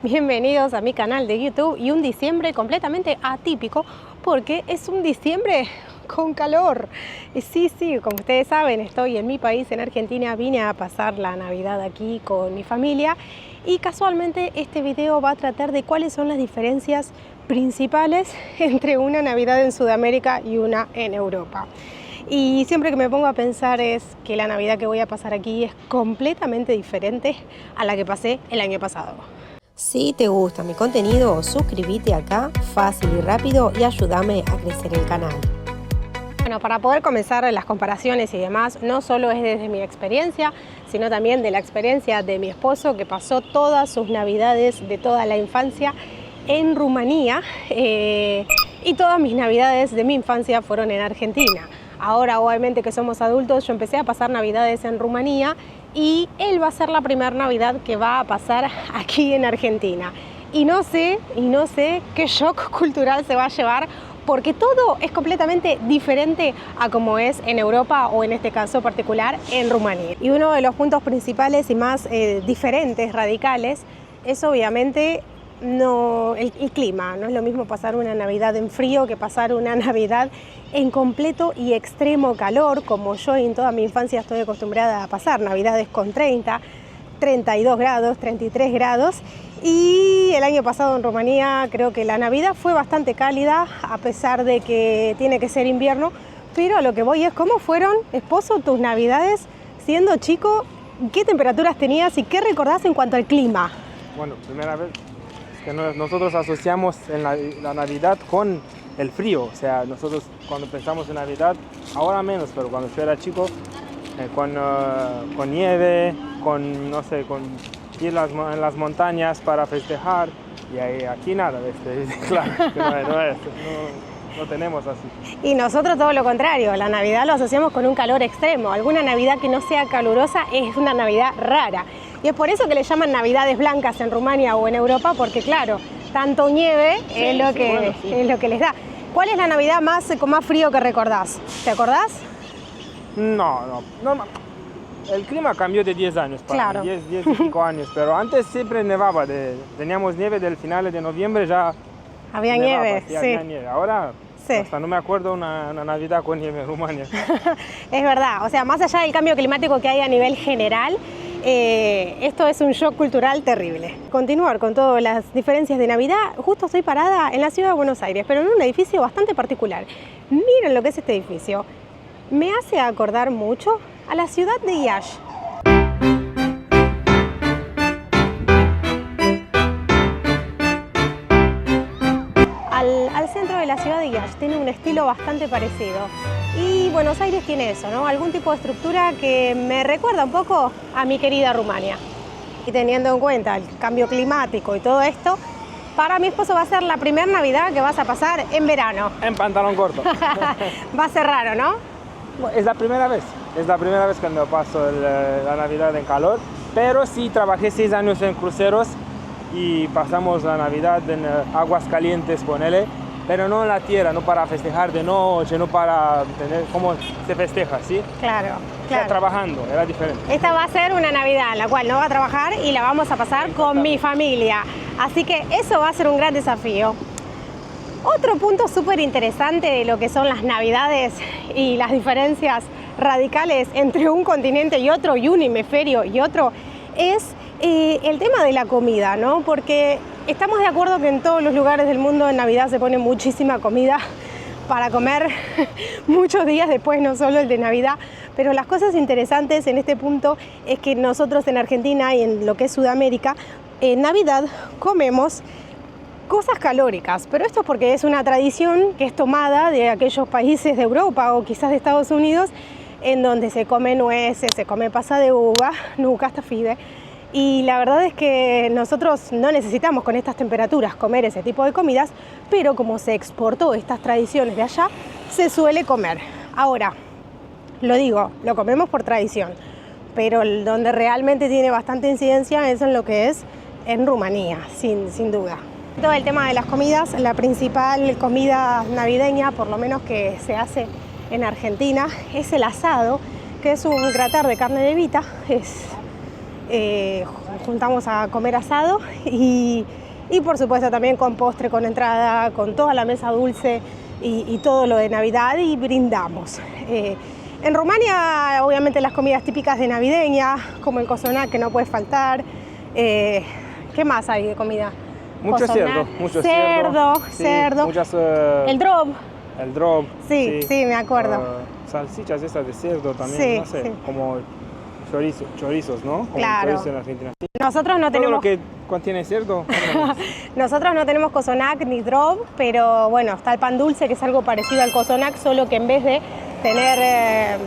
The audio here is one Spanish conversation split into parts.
Bienvenidos a mi canal de YouTube y un diciembre completamente atípico porque es un diciembre con calor. Sí, como ustedes saben, estoy en mi país, en Argentina, vine a pasar la Navidad aquí con mi familia y casualmente este video va a tratar de cuáles son las diferencias principales entre una Navidad en Sudamérica y una en Europa. Y siempre que me pongo a pensar es que la Navidad que voy a pasar aquí es completamente diferente a la que pasé el año pasado. Si te gusta mi contenido, suscríbete acá, fácil y rápido, y ayúdame a crecer el canal. Bueno, para poder comenzar las comparaciones y demás, no solo es desde mi experiencia, sino también de la experiencia de mi esposo, que pasó todas sus navidades de toda la infancia en Rumanía, y todas mis navidades de mi infancia fueron en Argentina. Ahora, obviamente que somos adultos, yo empecé a pasar navidades en Rumanía y él va a ser la primera Navidad que va a pasar aquí en Argentina. Y no sé qué shock cultural se va a llevar, porque todo es completamente diferente a como es en Europa o en este caso particular en Rumanía. Y uno de los puntos principales y más diferentes, radicales, es obviamente el clima. No es lo mismo pasar una Navidad en frío que pasar una Navidad en completo y extremo calor, como yo en toda mi infancia estoy acostumbrada a pasar navidades con 30, 32 grados, 33 grados. Y el año pasado en Rumanía creo que la Navidad fue bastante cálida, a pesar de que tiene que ser invierno. Pero a lo que voy es, ¿cómo fueron, esposo, tus navidades siendo chico? ¿Qué temperaturas tenías y qué recordás en cuanto al clima? Bueno, primera vez que nosotros asociamos en la Navidad con el frío. O sea, nosotros cuando pensamos en Navidad, ahora menos, pero cuando yo era chico, con nieve, con, no sé, con ir en las montañas para festejar. Y aquí nada, claro, que no tenemos así. Y nosotros todo lo contrario, la Navidad lo asociamos con un calor extremo. Alguna Navidad que no sea calurosa es una Navidad rara. Y es por eso que le llaman Navidades blancas en Rumania o en Europa, porque claro, tanto nieve es lo que les da. ¿Cuál es la Navidad con más frío que recordás? ¿Te acordás? No. El clima cambió de 10 años, claro. 10 y pico años, pero antes siempre nevaba. Teníamos nieve del finales de noviembre, ya había nevaba, nieve, sí. Había nieve. Ahora hasta no me acuerdo una Navidad con nieve en Rumania. Es verdad, o sea, más allá del cambio climático que hay a nivel general, esto es un shock cultural terrible. Continuar con todas las diferencias de Navidad, justo estoy parada en la ciudad de Buenos Aires, pero en un edificio bastante particular. Miren lo que es este edificio. Me hace acordar mucho a la ciudad de Iași. Al centro de la ciudad de Iași tiene un estilo bastante parecido. Y Buenos Aires tiene eso, ¿no? Algún tipo de estructura que me recuerda un poco a mi querida Rumania. Y teniendo en cuenta el cambio climático y todo esto, para mi esposo va a ser la primera Navidad que vas a pasar en verano. En pantalón corto. Va a ser raro, ¿no? Es la primera vez cuando paso la Navidad en calor, pero sí trabajé 6 años en cruceros y pasamos la Navidad en aguas calientes, ponele, pero no en la tierra, no para festejar de noche, no para tener cómo se festeja, ¿sí? Claro. Trabajando, era diferente. Esta va a ser una Navidad en la cual no va a trabajar y la vamos a pasar con mi familia, así que eso va a ser un gran desafío. Otro punto súper interesante de lo que son las Navidades y las diferencias radicales entre un continente y otro, y un hemisferio y otro, es el tema de la comida, ¿no? Porque estamos de acuerdo que en todos los lugares del mundo en Navidad se pone muchísima comida para comer muchos días después, no solo el de Navidad. Pero las cosas interesantes en este punto es que nosotros en Argentina y en lo que es Sudamérica, en Navidad comemos cosas calóricas, pero esto es porque es una tradición que es tomada de aquellos países de Europa o quizás de Estados Unidos, en donde se come nueces, se come pasa de uva, nuca, stafide, y la verdad es que nosotros no necesitamos con estas temperaturas comer ese tipo de comidas, pero como se exportó estas tradiciones de allá, se suele comer. Ahora, lo comemos por tradición, pero donde realmente tiene bastante incidencia es en lo que es en Rumanía, sin duda. Todo el tema de las comidas, la principal comida navideña, por lo menos que se hace en Argentina, es el asado, que es un gratin de carne de vita. juntamos a comer asado y por supuesto también con postre, con entrada, con toda la mesa dulce y todo lo de Navidad y brindamos. En Rumania obviamente las comidas típicas de navideña, como el cozonac que no puede faltar. ¿Qué más hay de comida? Mucho cerdo, mucho cerdo. Sí, cerdo. muchas, el drop. El drop. Sí, me acuerdo. Salsichas estas de cerdo también, Sí, no sé, sí. como chorizos, ¿no? Como Claro. chorizos en Argentina. Nosotros no Todo tenemos... lo que contiene cerdo. Nosotros no tenemos cozonac ni drop, pero bueno, está el pan dulce, que es algo parecido al cozonac, solo que en vez de tener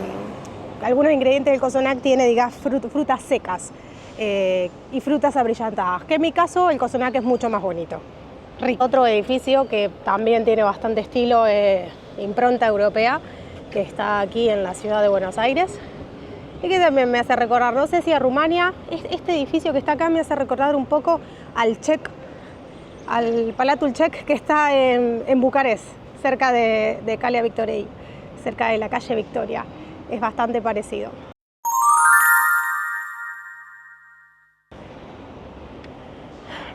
algunos ingredientes del cozonac tiene, digamos, frutas secas y frutas abrillantadas, que en mi caso el cozonac es mucho más bonito. Rico. Otro edificio que también tiene bastante estilo, impronta europea, que está aquí en la ciudad de Buenos Aires y que también me hace recordar, no sé si a Rumania, este edificio que está acá me hace recordar un poco al Czech, al Palatul Czech, que está en Bucarest, cerca de Calea Victoriei, cerca de la calle Victoria. Es bastante parecido.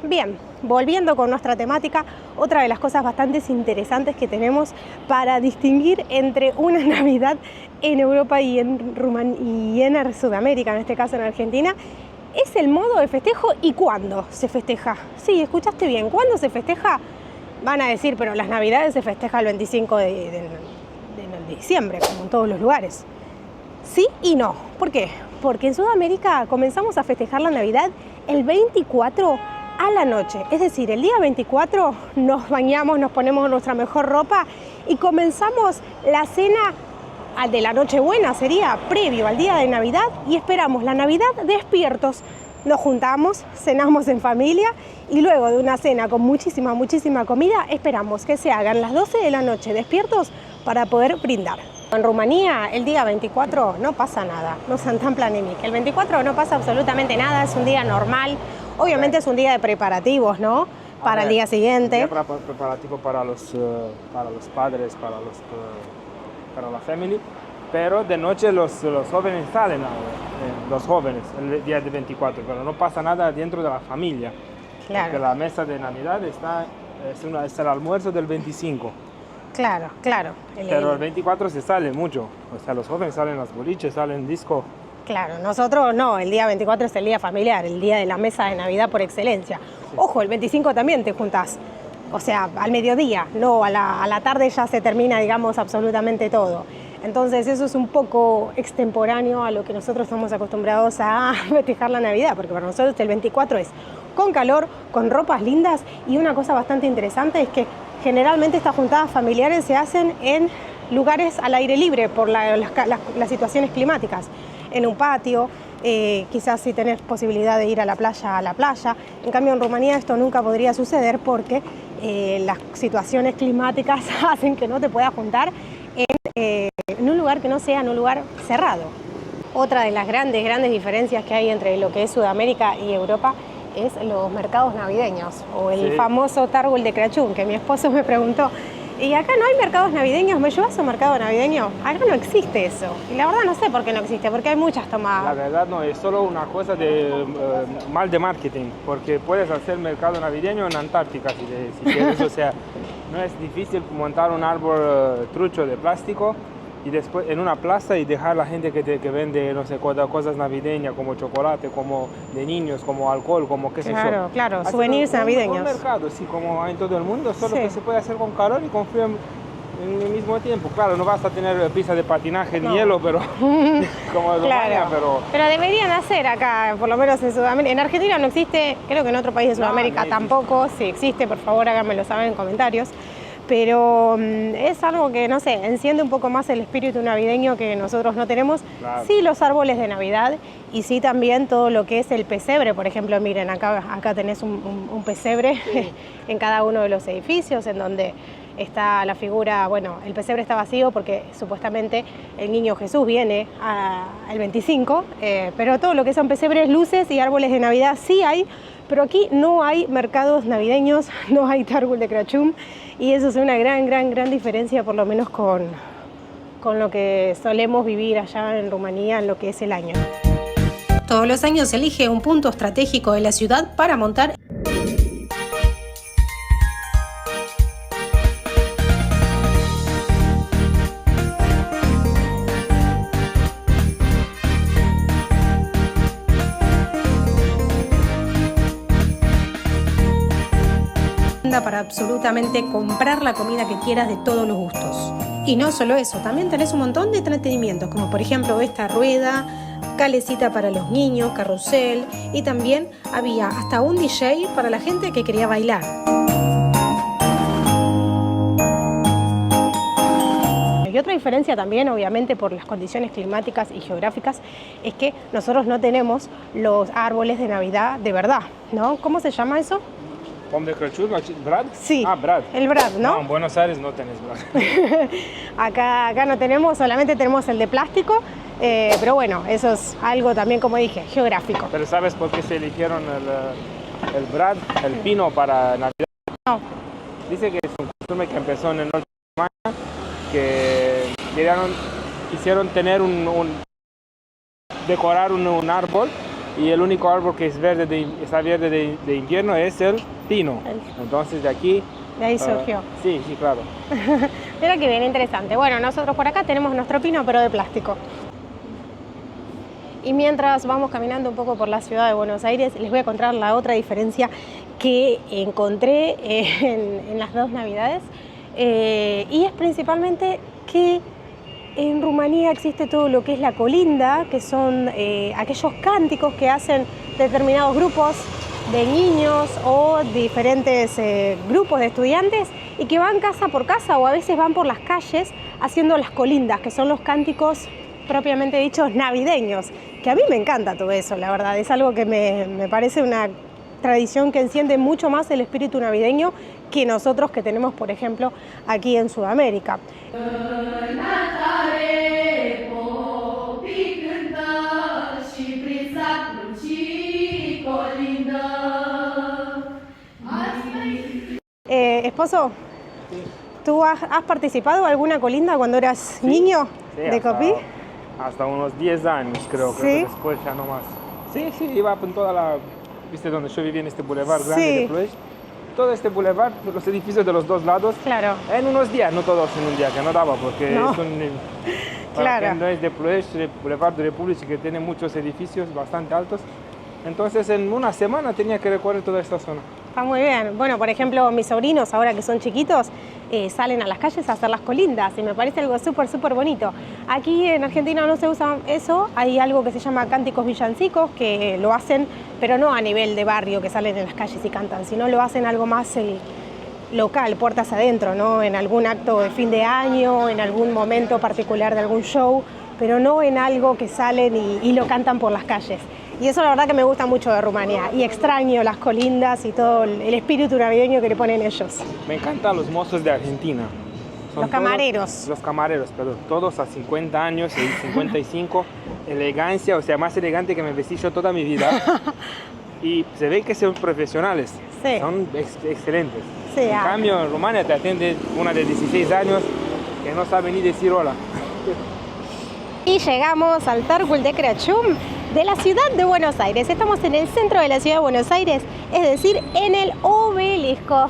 Bien, volviendo con nuestra temática, otra de las cosas bastante interesantes que tenemos para distinguir entre una Navidad en Europa y en Sudamérica, en este caso en Argentina, es el modo de festejo y cuándo se festeja. Sí, escuchaste bien, ¿cuándo se festeja? Van a decir, pero las Navidades se festeja el 25 de diciembre, como en todos los lugares. Sí y no. ¿Por qué? Porque en Sudamérica comenzamos a festejar la Navidad el 24 a la noche, es decir, el día 24 nos bañamos, nos ponemos nuestra mejor ropa y comenzamos la cena de la Nochebuena, sería previo al día de Navidad, y esperamos la Navidad despiertos. Nos juntamos, cenamos en familia y luego de una cena con muchísima comida, esperamos que se hagan las 12 de la noche despiertos para poder brindar. En Rumanía el día 24 no pasa nada, no sean tan planimic. El 24 no pasa absolutamente nada, es un día normal. Obviamente es un día de preparativos, ¿no? Para el día siguiente. Un día preparativo para los padres, para la familia. Pero de noche los jóvenes salen, el día de 24, pero no pasa nada dentro de la familia. Claro. Porque la mesa de Navidad es el almuerzo del 25. Claro. Pero el 24 se sale mucho. O sea, los jóvenes salen a los boliches, salen disco. Claro, nosotros no, el día 24 es el día familiar, el día de la mesa de Navidad por excelencia. Sí. Ojo, el 25 también te juntás, o sea, al mediodía, no, a la tarde ya se termina, digamos, absolutamente todo. Entonces eso es un poco extemporáneo a lo que nosotros estamos acostumbrados a festejar la Navidad, porque para nosotros el 24 es con calor, con ropas lindas, y una cosa bastante interesante es que generalmente estas juntadas familiares se hacen en lugares al aire libre por las situaciones climáticas. En un patio, quizás si tenés posibilidad de ir a la playa. En cambio en Rumanía esto nunca podría suceder porque las situaciones climáticas hacen que no te puedas juntar en un lugar que no sea en un lugar cerrado. Otra de las grandes diferencias que hay entre lo que es Sudamérica y Europa es los mercados navideños o el famoso Târgul de Crăciun, que mi esposo me preguntó, ¿y acá no hay mercados navideños? ¿Me llevas a un mercado navideño? Acá no existe eso. Y la verdad no sé por qué no existe, porque hay muchas tomadas. La verdad no, es solo una cosa de mal de marketing, porque puedes hacer mercado navideño en Antártica si quieres. O sea, no es difícil montar un árbol trucho de plástico y después en una plaza y dejar a la gente que vende, no sé, cosas navideñas como chocolate, como de niños, como alcohol, como qué sé yo. Claro, souvenirs navideños. Un mercado, sí, como hay en todo el mundo, solo que se puede hacer con calor y con frío en el mismo tiempo. Claro, no vas a tener pista de patinaje ni hielo, pero como en Rumania, pero deberían hacer acá, por lo menos en Sudamérica. En Argentina no existe, creo que en otro país de Sudamérica tampoco. Si existe, por favor háganmelo saber en comentarios. Pero es algo que, no sé, enciende un poco más el espíritu navideño que nosotros no tenemos. Claro. Sí, los árboles de Navidad y sí también todo lo que es el pesebre. Por ejemplo, miren, acá tenés un pesebre en cada uno de los edificios en donde está la figura, bueno, el pesebre está vacío porque supuestamente el niño Jesús viene el 25, pero todo lo que son pesebres, luces y árboles de Navidad sí hay, pero aquí no hay mercados navideños, no hay Târgul de Crăciun. Y eso es una gran diferencia, por lo menos con lo que solemos vivir allá en Rumanía, en lo que es el año. Todos los años se elige un punto estratégico de la ciudad para montar para absolutamente comprar la comida que quieras de todos los gustos. Y no solo eso, también tenés un montón de entretenimientos, como por ejemplo esta rueda, calecita para los niños, carrusel, y también había hasta un DJ para la gente que quería bailar. Y otra diferencia también, obviamente por las condiciones climáticas y geográficas, es que nosotros no tenemos los árboles de Navidad de verdad, ¿no? ¿Cómo se llama eso? ¿Pom de Crăciun? ¿Brad? Sí, Brad. El Brad, ¿no? No, en Buenos Aires no tenés Brad. acá no tenemos, solamente tenemos el de plástico, pero bueno, eso es algo también, como dije, geográfico. ¿Pero sabes por qué se eligieron el Brad, el pino para Navidad? No. Dice que es un costumbre que empezó en el norte de Alemania, que quisieron tener decorar un árbol, y el único árbol que está verde de invierno es el pino. Entonces de ahí surgió. Sí, claro. Mira que bien interesante. Bueno, nosotros por acá tenemos nuestro pino, pero de plástico. Y mientras vamos caminando un poco por la ciudad de Buenos Aires, les voy a contar la otra diferencia que encontré en las dos Navidades. Y es principalmente que en Rumanía existe todo lo que es la colinda, que son aquellos cánticos que hacen determinados grupos de niños o diferentes grupos de estudiantes y que van casa por casa o a veces van por las calles haciendo las colindas, que son los cánticos propiamente dichos navideños, que a mí me encanta todo eso, la verdad, es algo que me parece una tradición que enciende mucho más el espíritu navideño que nosotros que tenemos, por ejemplo, aquí en Sudamérica. Esposo, Sí. ¿tú has participado en alguna colinda cuando eras niño de Copí? Hasta unos 10 años creo que después ya no más. Sí, iba por toda la... ¿Viste donde yo vivía en este boulevard grande de Ploiești? Todo este boulevard, los edificios de los dos lados, claro. En unos días, no todos en un día, que no daba, porque es un... Claro. No es de Ploiești, el boulevard de República, que tiene muchos edificios bastante altos. Entonces en una semana tenía que recorrer toda esta zona. Está muy bien. Bueno, por ejemplo, mis sobrinos, ahora que son chiquitos, salen a las calles a hacer las colindas y me parece algo súper bonito. Aquí en Argentina no se usa eso, hay algo que se llama cánticos villancicos que lo hacen, pero no a nivel de barrio que salen en las calles y cantan, sino lo hacen algo más local, puertas adentro, ¿no? En algún acto de fin de año, en algún momento particular de algún show, pero no en algo que salen y lo cantan por las calles. Y eso la verdad que me gusta mucho de Rumanía y extraño las colindas y todo el espíritu navideño que le ponen ellos. Me encantan los mozos de Argentina. Son los camareros. Los camareros, perdón. Todos a 50 años y 55. Elegancia, o sea, más elegante que me vestí yo toda mi vida. Y se ve que son profesionales. Sí. Son excelentes. Sí, en cambio, en Rumania te atiende una de 16 años que no sabe ni decir hola. Y llegamos al Târgul de Crăciun de la ciudad de Buenos Aires. Estamos en el centro de la ciudad de Buenos Aires, es decir, en el obelisco.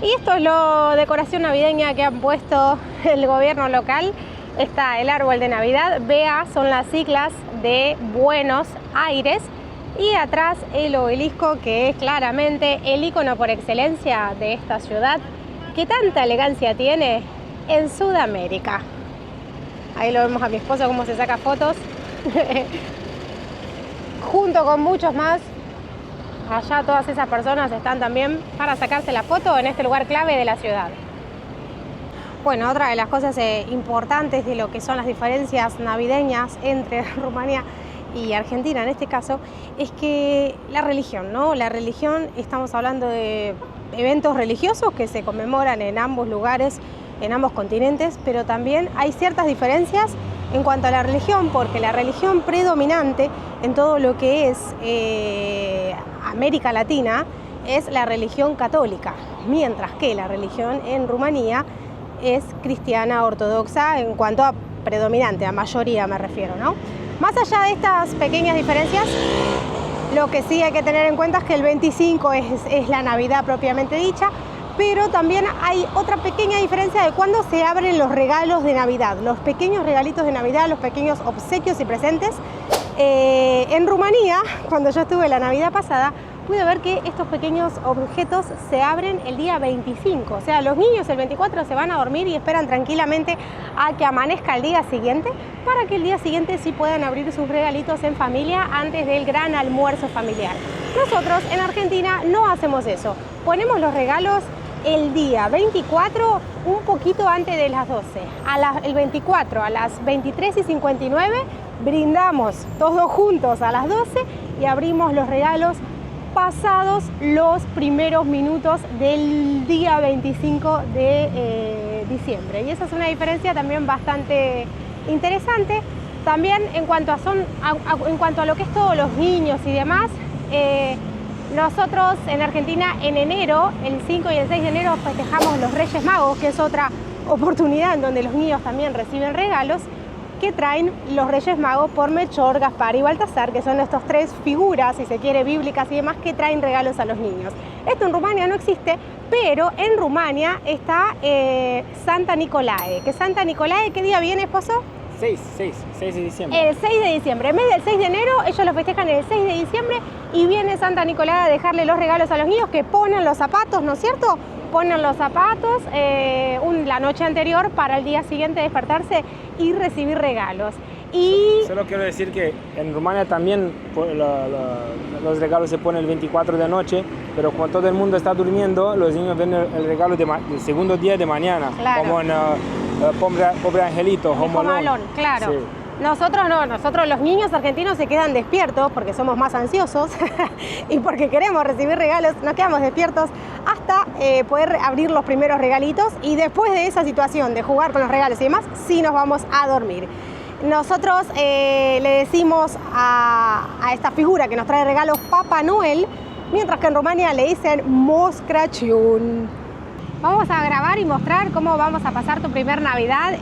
Y esto es la decoración navideña que han puesto el gobierno local. Está el árbol de Navidad, BEA son las siglas de Buenos Aires. Y atrás el obelisco, que es claramente el icono por excelencia de esta ciudad, que tanta elegancia tiene en Sudamérica. Ahí lo vemos a mi esposo cómo se saca fotos. Junto con muchos más. Allá todas esas personas están también para sacarse la foto en este lugar clave de la ciudad. Bueno, otra de las cosas importantes de lo que son las diferencias navideñas entre Rumanía y Argentina en este caso, es que la religión, ¿no? La religión, estamos hablando de eventos religiosos que se conmemoran en ambos lugares, en ambos continentes, pero también hay ciertas diferencias en cuanto a la religión, porque la religión predominante en todo lo que es América Latina es la religión católica, mientras que la religión en Rumanía es cristiana ortodoxa en cuanto a predominante, a mayoría me refiero, ¿no? Más allá de estas pequeñas diferencias, lo que sí hay que tener en cuenta es que el 25 es la Navidad propiamente dicha, pero también hay otra pequeña diferencia de cuándo se abren los regalos de Navidad, los pequeños regalitos de Navidad, los pequeños obsequios y presentes. En Rumanía, cuando yo estuve la Navidad pasada, pude ver que estos pequeños objetos se abren el día 25. O sea, los niños el 24 se van a dormir y esperan tranquilamente a que amanezca el día siguiente para que el día siguiente sí puedan abrir sus regalitos en familia antes del gran almuerzo familiar. Nosotros en Argentina no hacemos eso. Ponemos los regalos el día 24 un poquito antes de las 12. El 24 a las 23:59 brindamos todos juntos a las 12 y abrimos los regalos pasados los primeros minutos del día 25 de diciembre. Y esa es una diferencia también bastante interesante. También en cuanto a lo que es todos los niños y demás, nosotros en Argentina en enero, el 5 y el 6 de enero, festejamos los Reyes Magos, que es otra oportunidad en donde los niños también reciben regalos que traen los Reyes Magos por Melchor, Gaspar y Baltasar, que son estas tres figuras, si se quiere, bíblicas y demás, que traen regalos a los niños. Esto en Rumania no existe, pero en Rumania está Santa Nicolae. ¿Que Santa Nicolae qué día viene, esposo? 6 de diciembre. El 6 de diciembre. En vez del 6 de enero, ellos lo festejan el 6 de diciembre y viene Santa Nicolae a dejarle los regalos a los niños, que ponen los zapatos, ¿no es cierto? Ponen los zapatos la noche anterior para el día siguiente despertarse y recibir regalos. Y solo quiero decir que en Rumania también los regalos se ponen el 24 de noche, pero cuando todo el mundo está durmiendo, los niños ven el regalo del segundo día de mañana, claro, como en Pobre Angelito, Home Alone, claro. Sí. Nosotros no, nosotros los niños argentinos se quedan despiertos porque somos más ansiosos y porque queremos recibir regalos, nos quedamos despiertos hasta poder abrir los primeros regalitos, y después de esa situación de jugar con los regalos y demás, sí nos vamos a dormir. Nosotros le decimos a esta figura que nos trae regalos Papá Noel, mientras que en Rumania le dicen Moș Crăciun. Vamos a grabar y mostrar cómo vamos a pasar tu primer Navidad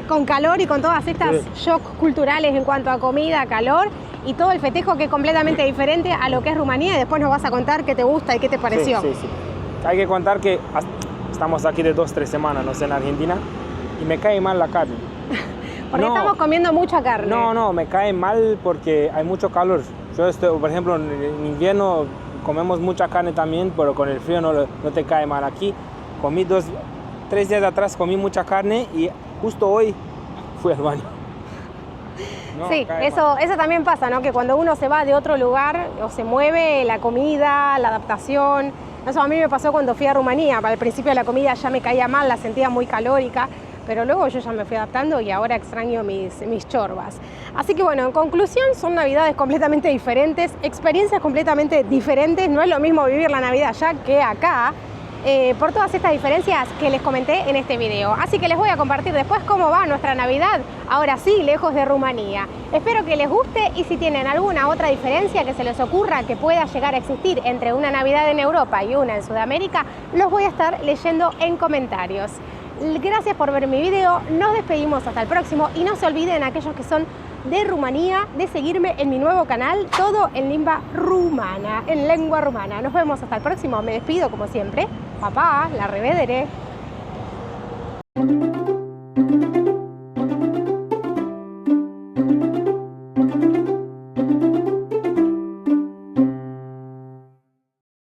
con calor y con todas estas shocks culturales en cuanto a comida, calor y todo el festejo, que es completamente diferente a lo que es Rumanía, y después nos vas a contar qué te gusta y qué te pareció. Sí. Hay que contar que estamos aquí de 2-3 semanas, no sé, en Argentina, y me cae mal la carne. Porque estamos comiendo mucha carne. No, me cae mal porque hay mucho calor. Yo por ejemplo, en invierno comemos mucha carne también, pero con el frío no te cae mal. Aquí comí 3 días atrás comí mucha carne y justo hoy fui al baño. No, sí, eso también pasa, ¿no? Que cuando uno se va de otro lugar o se mueve, la comida, la adaptación. Eso a mí me pasó cuando fui a Rumanía. Al principio la comida ya me caía mal, la sentía muy calórica, pero luego yo ya me fui adaptando y ahora extraño mis chorbas. Así que bueno, en conclusión, son navidades completamente diferentes, experiencias completamente diferentes. No es lo mismo vivir la Navidad allá que acá, por todas estas diferencias que les comenté en este video. Así que les voy a compartir después cómo va nuestra Navidad, ahora sí, lejos de Rumanía. Espero que les guste, y si tienen alguna otra diferencia que se les ocurra que pueda llegar a existir entre una Navidad en Europa y una en Sudamérica, los voy a estar leyendo en comentarios. Gracias por ver mi video, nos despedimos hasta el próximo, y no se olviden, aquellos que son de Rumanía, de seguirme en mi nuevo canal, todo en lengua rumana, Nos vemos hasta el próximo, me despido como siempre. Papá, la revedere.